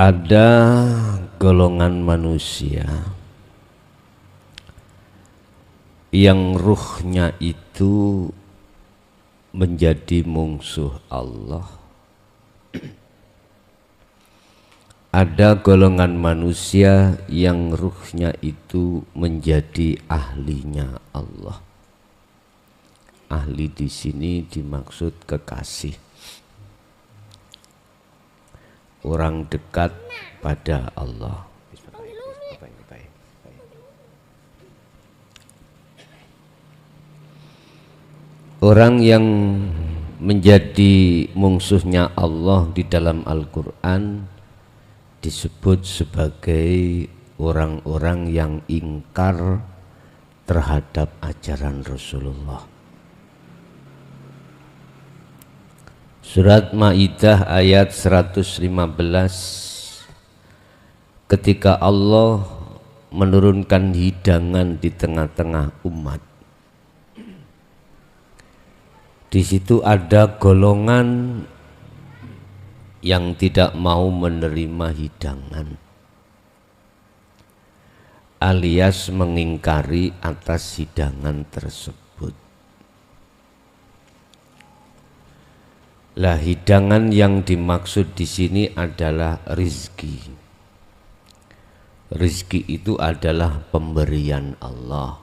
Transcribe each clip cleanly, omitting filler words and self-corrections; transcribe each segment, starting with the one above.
Ada golongan manusia yang ruhnya itu menjadi musuh Allah. Ada golongan manusia yang ruhnya itu menjadi ahlinya Allah. Ahli di sini dimaksud kekasih, orang dekat pada Allah. Orang yang menjadi musuhnya Allah di dalam Al-Quran disebut sebagai orang-orang yang ingkar terhadap ajaran Rasulullah. Surat Maidah ayat 115, ketika Allah menurunkan hidangan di tengah-tengah umat, di situ ada golongan yang tidak mau menerima hidangan, alias mengingkari atas hidangan tersebut. Lah, hidangan yang dimaksud di sini adalah rizki. Rizki itu adalah pemberian Allah.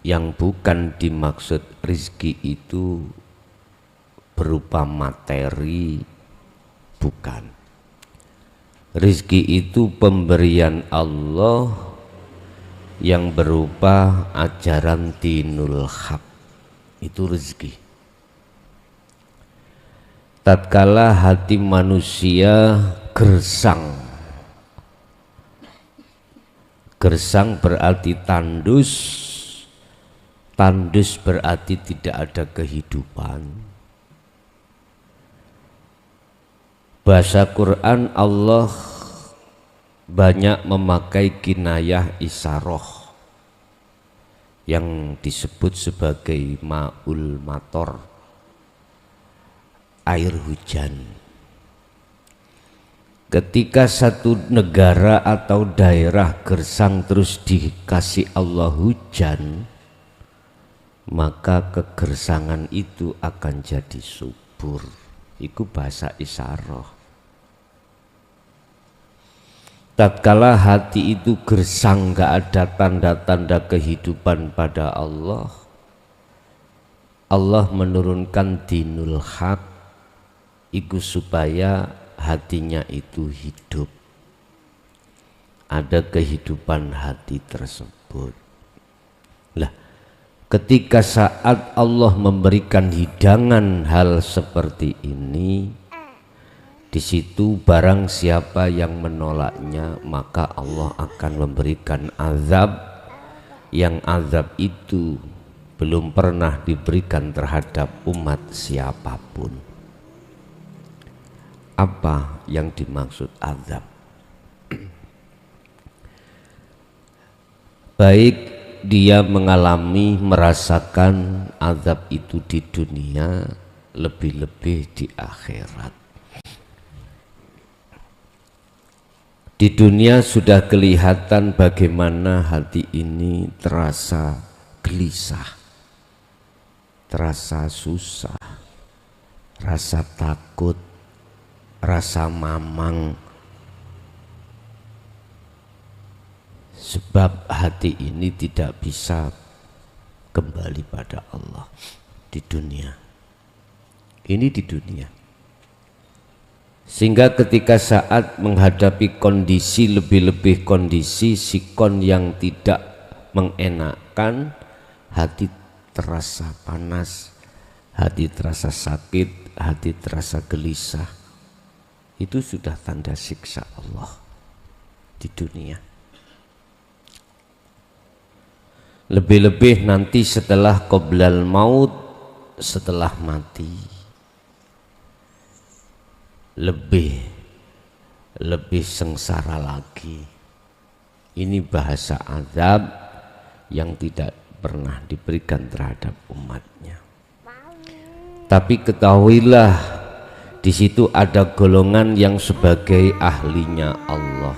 Yang bukan dimaksud rizki itu berupa materi, bukan. Rizki itu pemberian Allah yang berupa ajaran dinul haq, itu rizki. Tatkala hati manusia gersang, gersang berarti tandus, tandus berarti tidak ada kehidupan. Bahasa Quran Allah banyak memakai kinayah isaroh yang disebut sebagai ma'ul mator, air hujan. Ketika satu negara atau daerah gersang terus dikasih Allah hujan, maka kegersangan itu akan jadi subur. Itu bahasa isaroh. Tatkala hati itu gersang, gak ada tanda-tanda kehidupan pada Allah, Allah menurunkan dinul haq itu supaya hatinya itu hidup, ada kehidupan hati tersebut. Lah, ketika saat Allah memberikan hidangan hal seperti ini, di situ barang siapa yang menolaknya, maka Allah akan memberikan azab, yang azab itu belum pernah diberikan terhadap umat siapapun. Apa yang dimaksud azab? Baik dia mengalami, merasakan azab itu di dunia, lebih-lebih di akhirat. Di dunia sudah kelihatan bagaimana hati ini terasa gelisah, terasa susah, rasa takut, rasa mamang, sebab hati ini tidak bisa kembali pada Allah di dunia. Ini di dunia. Sehingga ketika saat menghadapi kondisi, lebih-lebih kondisi sikon yang tidak mengenakan, hati terasa panas, hati terasa sakit, hati terasa gelisah. Itu sudah tanda siksa Allah di dunia. Lebih-lebih nanti setelah qoblal maut, setelah mati, lebih sengsara lagi. Ini bahasa azab yang tidak pernah diberikan terhadap umatnya. Tapi ketahuilah, di situ ada golongan yang sebagai ahlinya Allah,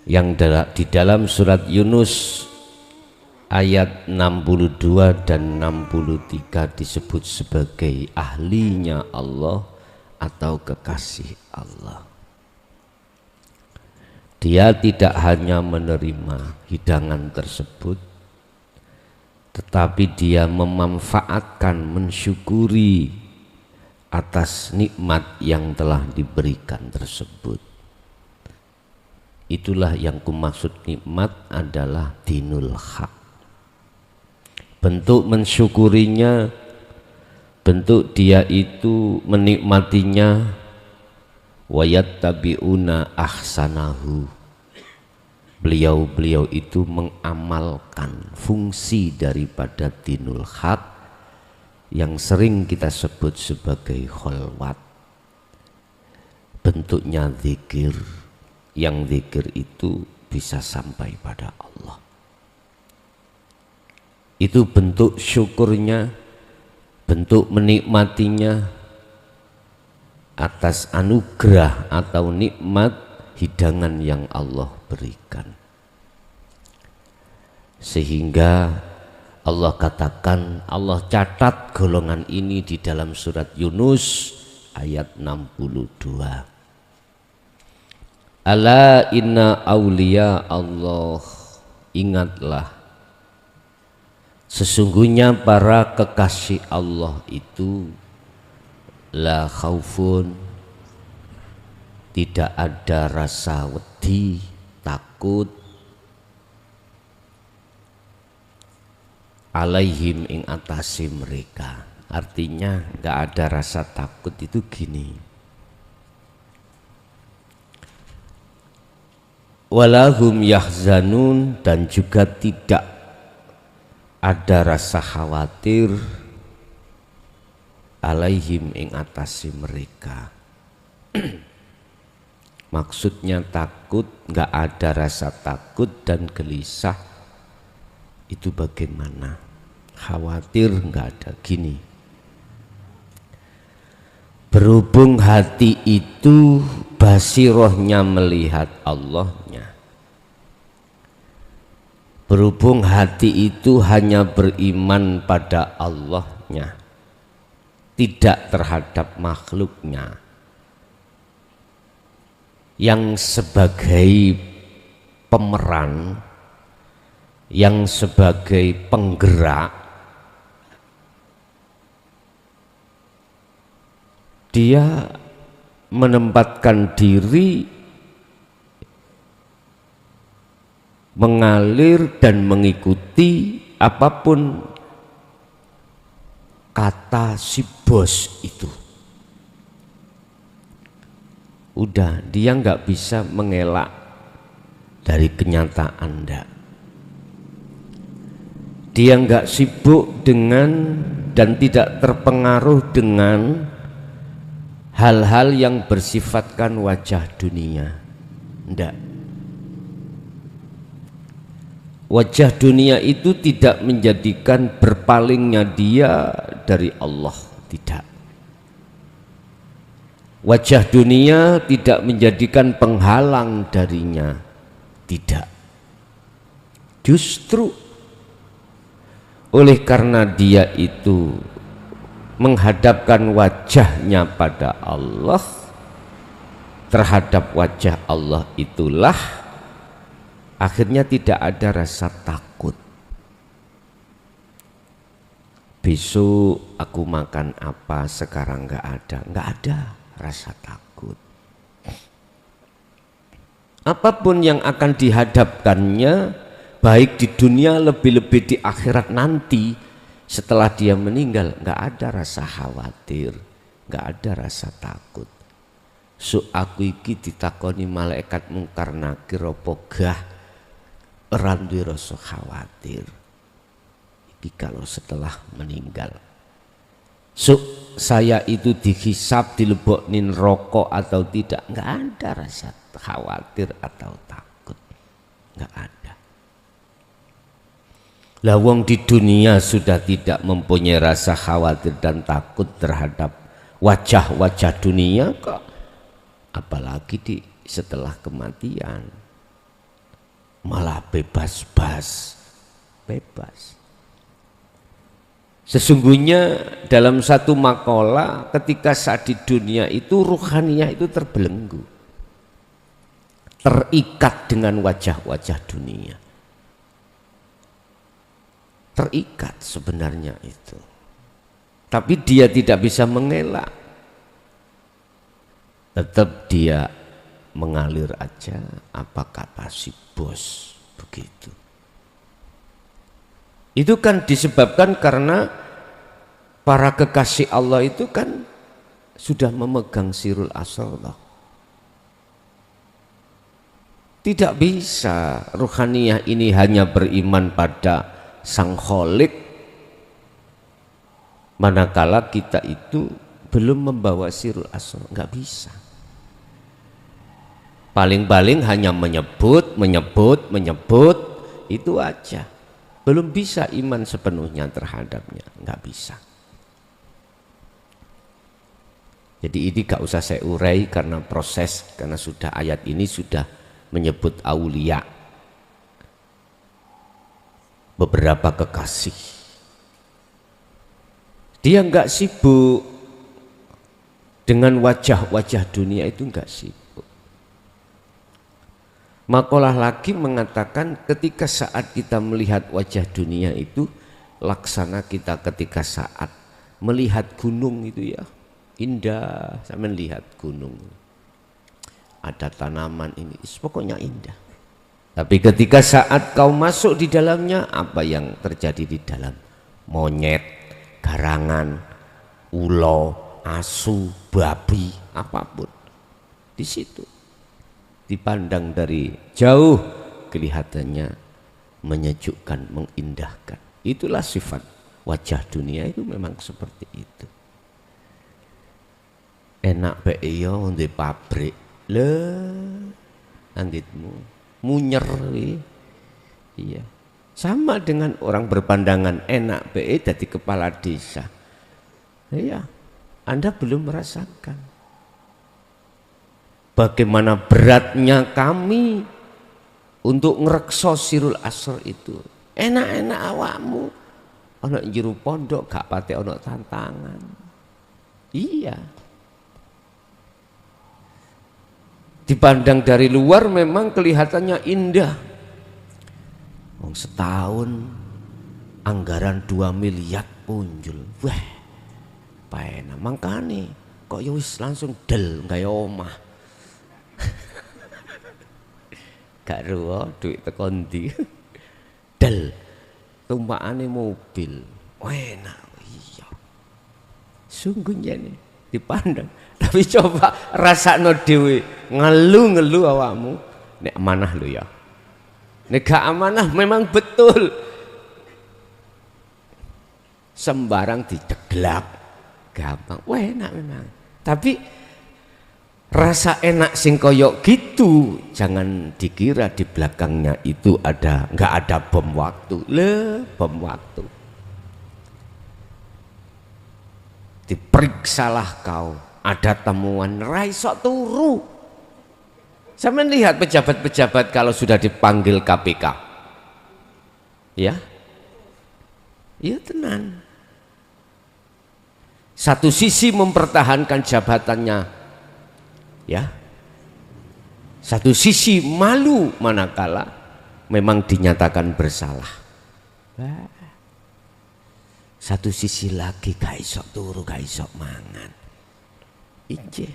yang di dalam surat Yunus ayat 62 dan 63 disebut sebagai ahlinya Allah atau kekasih Allah. Dia tidak hanya menerima hidangan tersebut, tetapi dia memanfaatkan, mensyukuri atas nikmat yang telah diberikan tersebut. Itulah yang kumaksud nikmat adalah dinul haq. Bentuk mensyukurinya, bentuk dia itu menikmatinya, wayattabi'una ahsanahu. Beliau itu mengamalkan fungsi daripada dinul haq yang sering kita sebut sebagai kholwat. Bentuknya zikir, yang zikir itu bisa sampai pada Allah. Itu bentuk syukurnya, bentuk menikmatinya atas anugerah atau nikmat hidangan yang Allah berikan. Sehingga Allah katakan, Allah catat golongan ini di dalam surat Yunus ayat 62. Ala inna auliya Allah, ingatlah sesungguhnya para kekasih Allah itu la khaufun, tidak ada rasa wedi, takut, alaihim ing atasi mereka. Artinya nggak ada rasa takut itu gini, walahum yahzanun, dan juga tidak ada rasa khawatir alaihim ing atasi mereka. Maksudnya takut, nggak ada rasa takut dan gelisah itu bagaimana? Khawatir nggak ada. Gini, berhubung hati itu basirohnya melihat Allahnya, berhubung hati itu hanya beriman pada Allahnya, tidak terhadap makhluknya, yang sebagai pemeran, yang sebagai penggerak, dia menempatkan diri mengalir dan mengikuti apapun kata si bos itu. Udah, dia nggak bisa mengelak dari kenyataan. Dia nggak sibuk dengan dan tidak terpengaruh dengan hal-hal yang bersifatkan wajah dunia. Ndak. Wajah dunia itu tidak menjadikan berpalingnya dia dari Allah, tidak. Wajah dunia tidak menjadikan penghalang darinya, tidak. Justru oleh karena dia itu menghadapkan wajahnya pada Allah, terhadap wajah Allah itulah akhirnya tidak ada rasa takut. Besok aku makan apa, sekarang nggak ada rasa takut. Apapun yang akan dihadapkannya, baik di dunia lebih-lebih di akhirat nanti, setelah dia meninggal, nggak ada rasa khawatir, nggak ada rasa takut. So aku iki ditakoni malaikat mungkar nakir apa gah, ora duwe rasa khawatir. Iki kalau setelah meninggal. So saya itu dihisab, dileboknin rokok atau tidak, nggak ada rasa khawatir atau takut, nggak ada. Lah wong di dunia sudah tidak mempunyai rasa khawatir dan takut terhadap wajah-wajah dunia kok, apalagi setelah kematian malah bebas. Sesungguhnya dalam satu makalah ketika saat di dunia itu ruhaniyah itu terbelenggu, terikat dengan wajah-wajah dunia, terikat sebenarnya itu, tapi dia tidak bisa mengelak, tetap dia mengalir aja apa kata si bos begitu. Itu kan disebabkan karena para kekasih Allah itu kan sudah memegang sirul asrar. Tidak bisa ruhaniyah ini hanya beriman pada Sang Kholik manakala kita itu belum membawa sirul asrar, nggak bisa. Paling-paling hanya menyebut itu aja, belum bisa iman sepenuhnya terhadapnya, nggak bisa. Jadi ini gak usah saya urai karena proses, karena sudah ayat ini sudah menyebut aulia, beberapa kekasih. Dia nggak sibuk dengan wajah-wajah dunia itu, nggak sibuk. Makalah lagi mengatakan ketika saat kita melihat wajah dunia itu laksana kita ketika saat melihat gunung itu ya, indah. Saya melihat gunung, ada tanaman ini, pokoknya indah. Tapi ketika saat kau masuk di dalamnya, apa yang terjadi di dalam? Monyet, garangan, ulo, asu, babi, apapun di situ. Dipandang dari jauh kelihatannya menyejukkan, mengindahkan. Itulah sifat wajah dunia itu, memang seperti itu. Enak be iya di pabrik le anggitmu munyer. Iya, sama dengan orang berpandangan enak be jadi kepala desa. Iya, Anda belum merasakan bagaimana beratnya kami untuk ngerekso sirul asrar itu. Enak-enak awakmu ana jero pondok gak pate ana tantangan. Iya, dipandang dari luar memang kelihatannya indah. Setahun anggaran 2 miliar punjul, wah paena mangkane kok ya wis langsung del gawe omah. Gak ruwo duit teko ndi. Del tumpakane mobil. Enak. Iya. Sungguh jane dipandang. Tapi coba rasakno dhewe, ngelu-ngelu awakmu nek amanah lho ya. Nek gak amanah memang betul sembarang diceglak gampang. Wah enak memang. Tapi rasa enak sing koyok gitu jangan dikira di belakangnya itu nggak ada bom waktu. Bom waktu. Diperiksalah kau, ada temuan raisok turu. Saya melihat pejabat-pejabat kalau sudah dipanggil KPK, ya tenan. Satu sisi mempertahankan jabatannya, ya. Satu sisi malu manakala memang dinyatakan bersalah. Satu sisi lagi gak iso turu, gak iso mangan. Inje.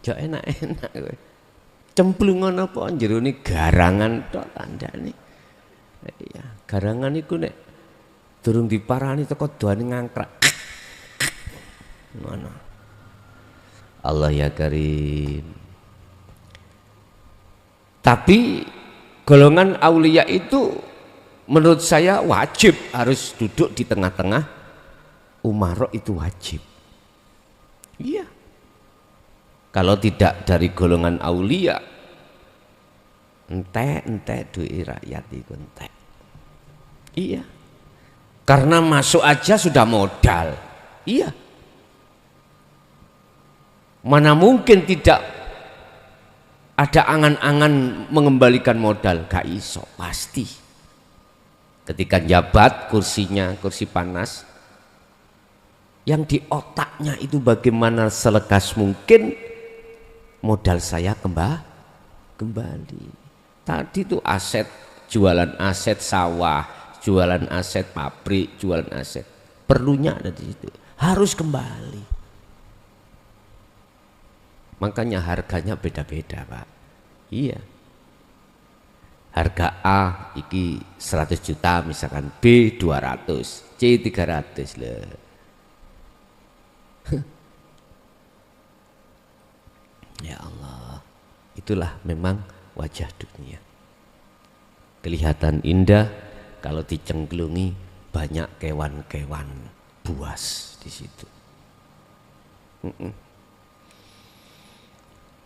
Jok enak-enak kowe. Cemplungan apa jerone garangan tok tandane. Iya, garangan iku nek durung diparani teko doane ngangkrak. Ngono. Allah ya Karim. Tapi golongan aulia itu menurut saya wajib harus duduk di tengah-tengah umarok, itu wajib. Iya. Kalau tidak dari golongan aulia, entek duit rakyat itu entek. Iya. Karena masuk aja sudah modal. Iya. Mana mungkin tidak ada angan-angan mengembalikan modal? Gak iso, pasti. Ketika jabat kursinya, kursi panas, yang di otaknya itu bagaimana selekas mungkin modal saya kembali. Tadi itu aset, jualan aset sawah, jualan aset pabrik, jualan aset. Perlunya ada di situ, harus kembali. Makanya harganya beda-beda, Pak. Iya. Harga A iki 100 juta misalkan, B 200, C 300 lah. Ya Allah, itulah memang wajah dunia. Kelihatan indah kalau dicengklungi banyak kewan-kewan buas di situ.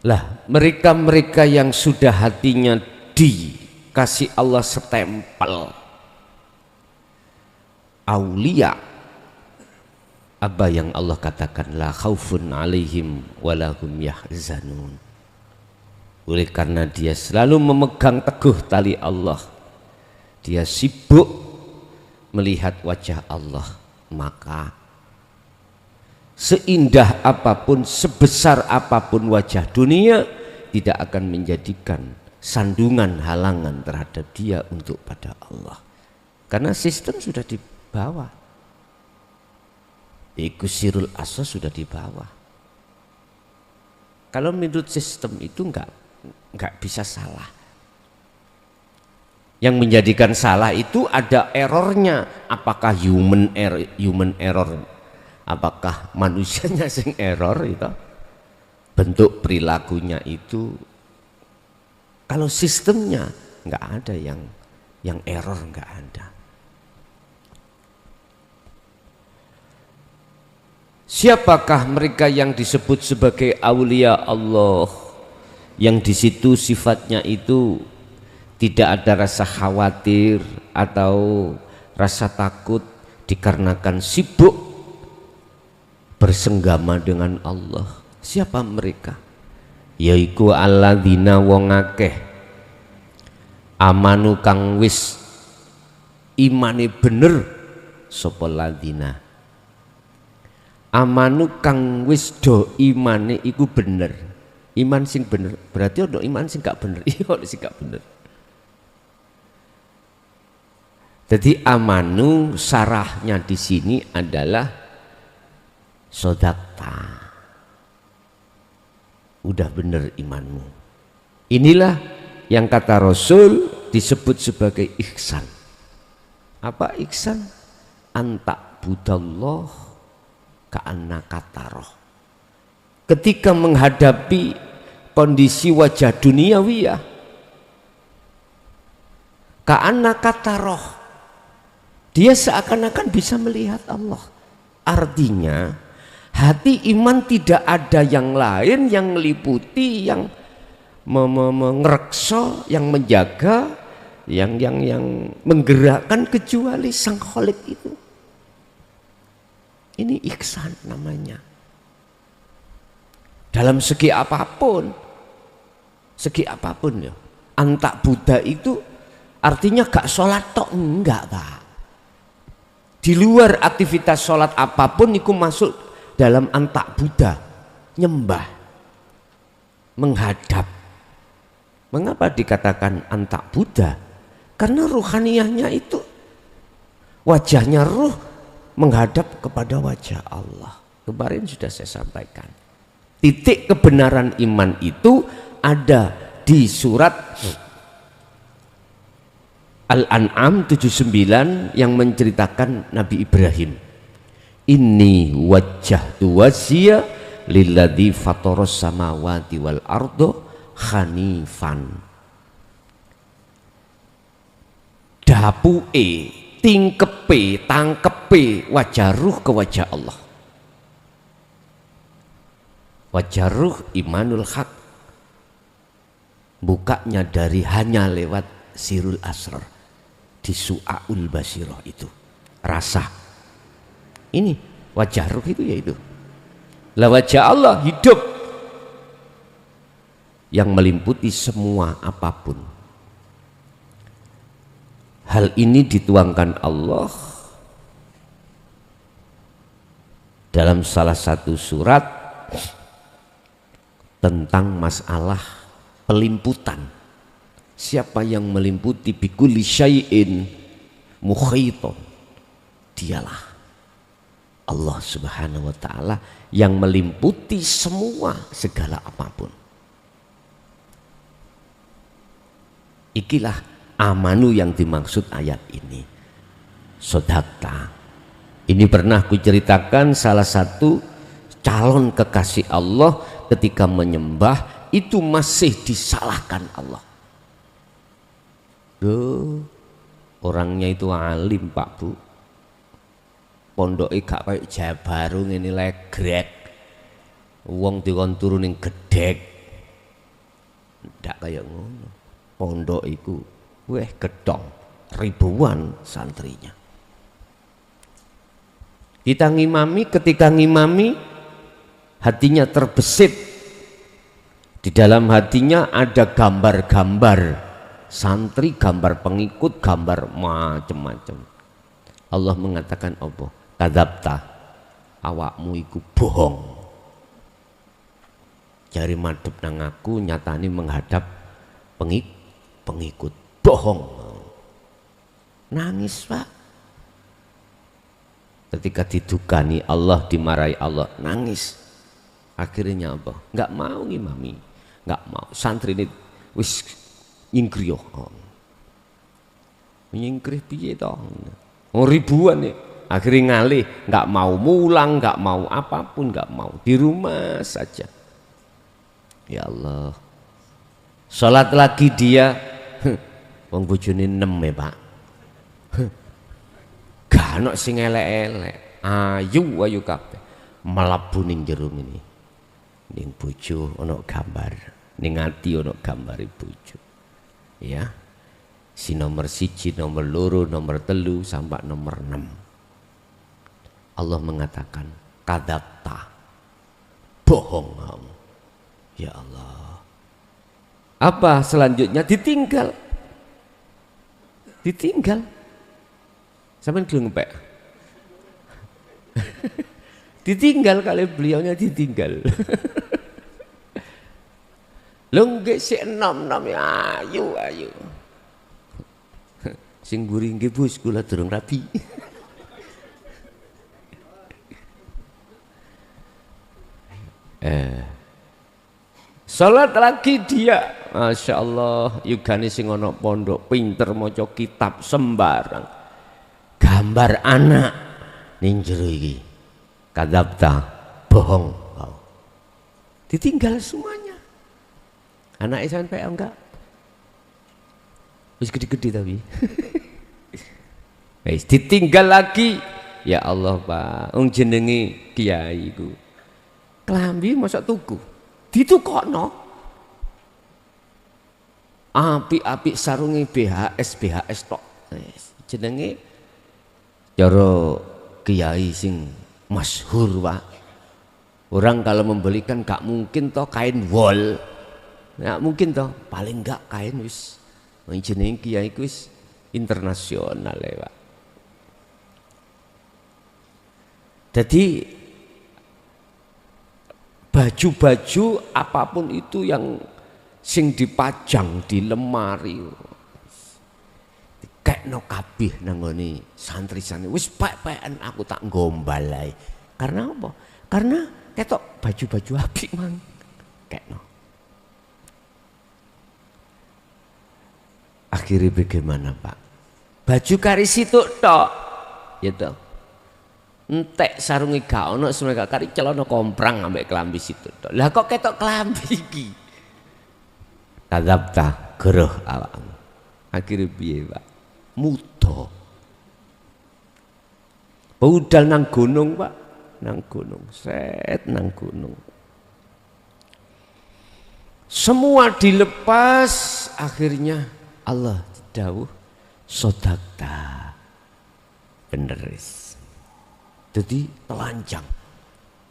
Lah, mereka-mereka yang sudah hatinya dikasih Allah setempel aulia, apa yang Allah katakan, la khaufun alaihim walahum yahzanun. Oleh karena dia selalu memegang teguh tali Allah, dia sibuk melihat wajah Allah, maka seindah apapun, sebesar apapun wajah dunia tidak akan menjadikan sandungan halangan terhadap dia untuk pada Allah, karena sistem sudah di bawah. Sirul asas sudah di bawah. Kalau menurut sistem itu enggak bisa salah. Yang menjadikan salah itu ada errornya. Apakah human error? Apakah manusianya sing error itu? Bentuk perilakunya itu. Kalau sistemnya enggak ada yang error, enggak ada. Siapakah mereka yang disebut sebagai aulia Allah, yang di situ sifatnya itu tidak ada rasa khawatir atau rasa takut dikarenakan sibuk bersenggama dengan Allah? Siapa mereka? Yaiku alladzina wong akeh amanu kang wis imane bener sapa ladzina. Amanu kang wis do imane iku bener. Iman sing bener berarti ada iman sing gak bener. Iya, ada sing gak bener. Jadi amanu sarahnya di sini adalah sodakta. Udah bener imanmu. Inilah yang kata Rasul disebut sebagai ihsan. Apa ihsan? Antak budallah ka'annaka taroh. Ketika menghadapi kondisi wajah duniawiyah, ka'annaka taroh, dia seakan-akan bisa melihat Allah. Artinya hati iman tidak ada yang lain yang meliputi, yang mengerekso, yang menjaga, yang menggerakkan kecuali Sang Khalik itu. Ini ihsan namanya. Dalam segi apapun ya. Antak Buddha itu artinya gak sholat tok, enggak Pak. Di luar aktivitas sholat apapun itu masuk dalam antak Buddha. Nyembah, menghadap. Mengapa dikatakan antak Buddha? Karena ruhaniyahnya itu wajahnya ruh menghadap kepada wajah Allah. Kemarin sudah saya sampaikan. Titik kebenaran iman itu ada di surat Al-An'am 79 yang menceritakan Nabi Ibrahim. Inni wajjahtu wajhiya lilladzi fataras samawati wal ardo hanifan. Dapuke, tingkepe, tangkepe wajah ruh ke wajah Allah. Wajah ruh imanul haq, bukanya dari hanya lewat sirul asrar di su'aul basiroh itu. rasa. Ini wajah ruh itu ya itu. Lah wajah Allah hidup yang melimputi semua apapun. Hal ini dituangkan Allah dalam salah satu surat tentang masalah pelimputan. Siapa yang melimputi bikulli syai'in mukhaiton, dialah Allah Subhanahu wa taala yang melimputi semua segala apapun. Ikilah amanu yang dimaksud ayat ini. Sodakta. Ini pernah kuceritakan salah satu calon kekasih Allah ketika menyembah itu masih disalahkan Allah. Loh, orangnya itu alim Pak Bu. Pondoknya gak kayak Jabaru ini legrek. Wong dikon turunin gedek. Ndak kayak ngono. Pondok iku weh gedong ribuan santrinya. Kita ngimami, ketika ngimami hatinya terbesit. Di dalam hatinya ada gambar-gambar santri, gambar pengikut, gambar macam-macam. Allah mengatakan apa? Kadzabta, awakmu iku bohong. Jari madhep nang aku, nyatani menghadap pengikut, bohong. Nangis Pak. Ketika didukani Allah, dimarahi Allah, nangis. Akhirnya apa? Nggak mau ngimami, nggak mau. Santri ini wis nyingkriyo. Nyingkrih piye toh? Ribuan nih. Akhirnya ngalih, nggak mau mulang, nggak mau apapun, nggak mau, di rumah saja. Ya Allah. Sholat lagi dia, wong bojone 6 ya Pak. Gak ono sing elek-elek, ayu kabeh. Mlebu ning jero ngene. Ning bojo ono gambar, ning ati ono gambare bojo. Ya. Si nomor 1, nomor 2, nomor 3 sampai nomor 6. Allah mengatakan, kadzabta. Bohong kamu. Ya Allah. Apa selanjutnya? Ditinggal. Sampai gelem ngepek. Ditinggal kali beliaunya ditinggal. Lho nggih sik enom-enom ya ayu. Sing mburi nggih Bos kula durung rabi. Salat lagi dia. Masya Allah, yugane sing ana pondok pinter maca kitab sembarang. Gambar anak ning jero iki. Kadzabta, bohong kau. Ditinggal semuanya. Anaknya sampai enggak? Wis gede-gede tapi. Wis ditinggal lagi. Ya Allah Pak, wong jenenge kiai iku. Klambi mosok tuku. Ditukokno. Apik-apik sarunge BHS tok. Jenenge cara kiai sing masyhur Pak. Orang kalau membelikan gak mungkin toh kain wol. Gak mungkin toh, paling gak kain wis. Jenenge kiai wis internasional ya Pak. Jadi baju-baju apapun itu yang sing dipajang di lemari dikekno kabeh nang ngene santri-santri wis pek-peken aku tak gombal ae. Karena apa? Karena ketok baju-baju apik mang kekno. Akhirnya bagaimana Pak? Baju karis itu tok ya toh. Entek sarunge gak ono semoga kari celana komprang ambek klambi situ tok. Lah kok ketok klambi iki? Kadzabta geruh awakmu. Akhirnya piye Pak? Muda. Budal nang gunung Pak, nang gunung, nang gunung. Semua dilepas, akhirnya Allah dawuh sodakta. bener. Jadi telanjang,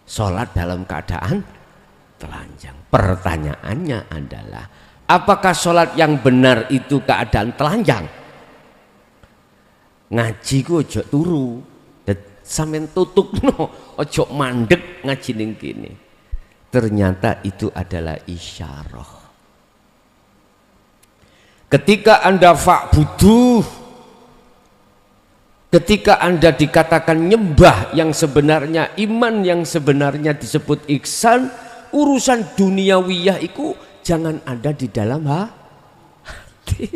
sholat dalam keadaan telanjang. Pertanyaannya adalah, apakah sholat yang benar itu keadaan telanjang? Ngaji ku ojo turu, sampean tutup no, ojo mandek ngaji ning kene. Ternyata itu adalah isyarah. Ketika Anda fa'buduh, ketika Anda dikatakan nyembah yang sebenarnya, iman yang sebenarnya disebut ihsan, urusan duniawiyah itu jangan ada di dalam hati.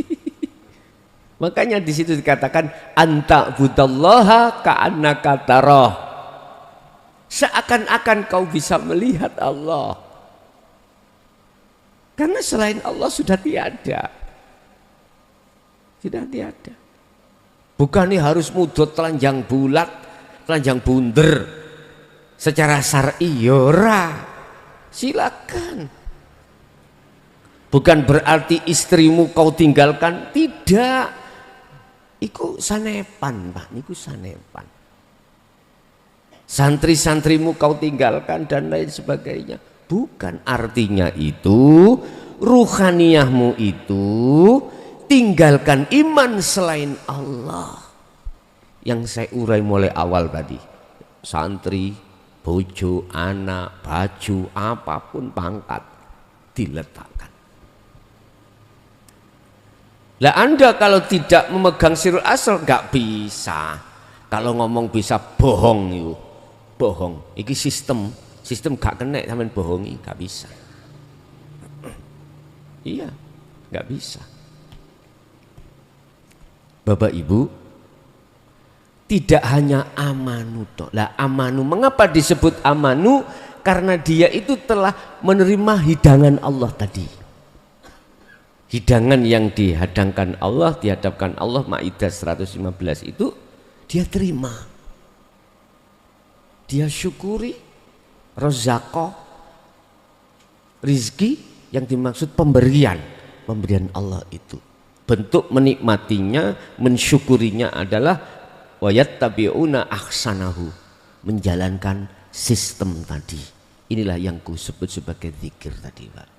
Makanya di situ dikatakan anta budallaha ka'annaka tarah. Seakan-akan kau bisa melihat Allah. Karena selain Allah sudah tiada. Sudah tiada. Bukan nih harus mudot telanjang bulat, telanjang bunder secara syar'i yora. Silakan. Bukan berarti istrimu kau tinggalkan, tidak. Iku sanepan, Pak, niku sanepan. Santri-santrimu kau tinggalkan dan lain sebagainya. Bukan artinya itu ruhaniyahmu itu tinggalkan iman selain Allah. Yang saya urai mulai awal tadi, santri, bojo, anak, baju, apapun pangkat diletakkan. Lah Anda kalau tidak memegang sirul asal nggak bisa. Kalau ngomong bisa bohong itu, bohong. Iki sistem gak kena sampean bohongi, gak bisa. Iya, gak bisa. Bapak Ibu, tidak hanya amanu toh. Lah amanu, mengapa disebut amanu? Karena dia itu telah menerima hidangan Allah tadi. Hidangan yang dihadangkan Allah, dihadapkan Allah, Maidah 115 itu dia terima. Dia syukuri, rozaqah, rizki yang dimaksud pemberian Allah itu. Bentuk menikmatinya, mensyukurinya adalah wayattabi'una ahsanahu, menjalankan sistem tadi. Inilah yang ku sebut sebagai zikir tadi, Pak.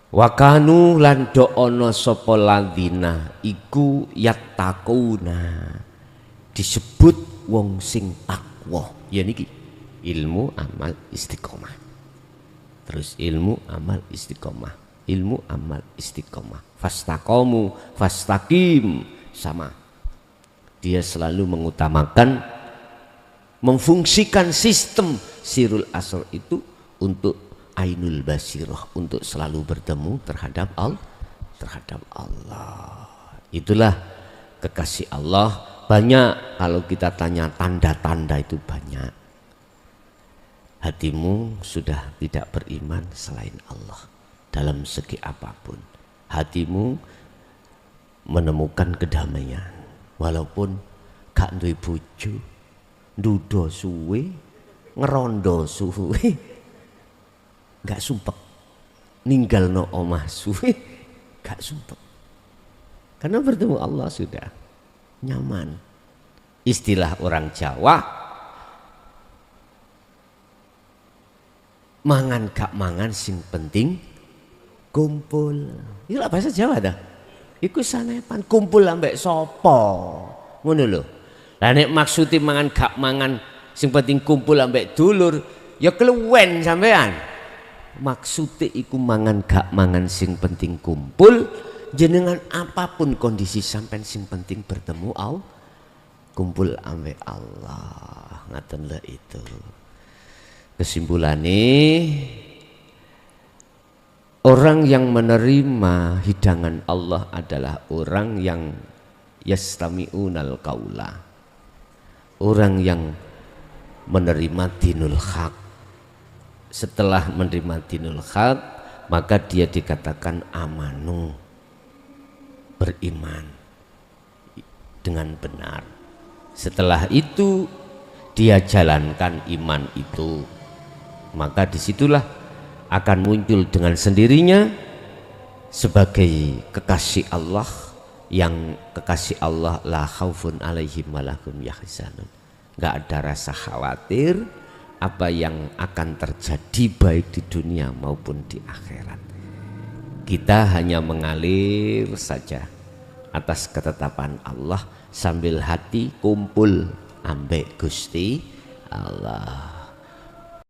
Wakanu lan do'ono sapa ladina iku yattaquna, disebut wong sing takwa. Ya niki ilmu amal istiqomah. Terus ilmu amal istiqomah. Ilmu amal istiqomah. Fastaqomu fastaqim, sama. Dia selalu mengutamakan, memfungsikan sistem sirul asr itu untuk ainul basirah, untuk selalu bertemu terhadap Allah. Itulah kekasih Allah. Banyak kalau kita tanya tanda-tanda itu banyak. Hatimu sudah tidak beriman selain Allah dalam segi apapun. Hatimu menemukan kedamaian walaupun gak duwe bojo, ndudo suwe, ngerondo suwe, gak sumpek, ninggalno omah suwe, gak sumpek. Karena bertemu Allah sudah nyaman. Istilah orang Jawa, mangan gak mangan sing penting kumpul. Itu lah bahasa Jawa dah. Iku sanepan kumpul ambek sopo. Ngono lho. Lah nek maksudnya mangan gak mangan sing penting kumpul ambek dulur, ya keluwen sampean. Maksudnya iku mangan gak mangan sing penting kumpul, jenengan apapun kondisi sampean sing penting bertemu Allah, kumpul ambek Allah. Ngaten lho itu. Kesimpulannya, orang yang menerima hidangan Allah adalah orang yang yastami'unal qaula, orang yang menerima dinul haq. Setelah menerima dinul haq, maka dia dikatakan amanu, beriman dengan benar. Setelah itu dia jalankan iman itu, maka disitulah akan muncul dengan sendirinya sebagai kekasih Allah yang kekasih Allah, la khaufun alaihim walahum yahzanun, nggak ada rasa khawatir apa yang akan terjadi baik di dunia maupun di akhirat. Kita hanya mengalir saja atas ketetapan Allah sambil hati kumpul ambek Gusti Allah.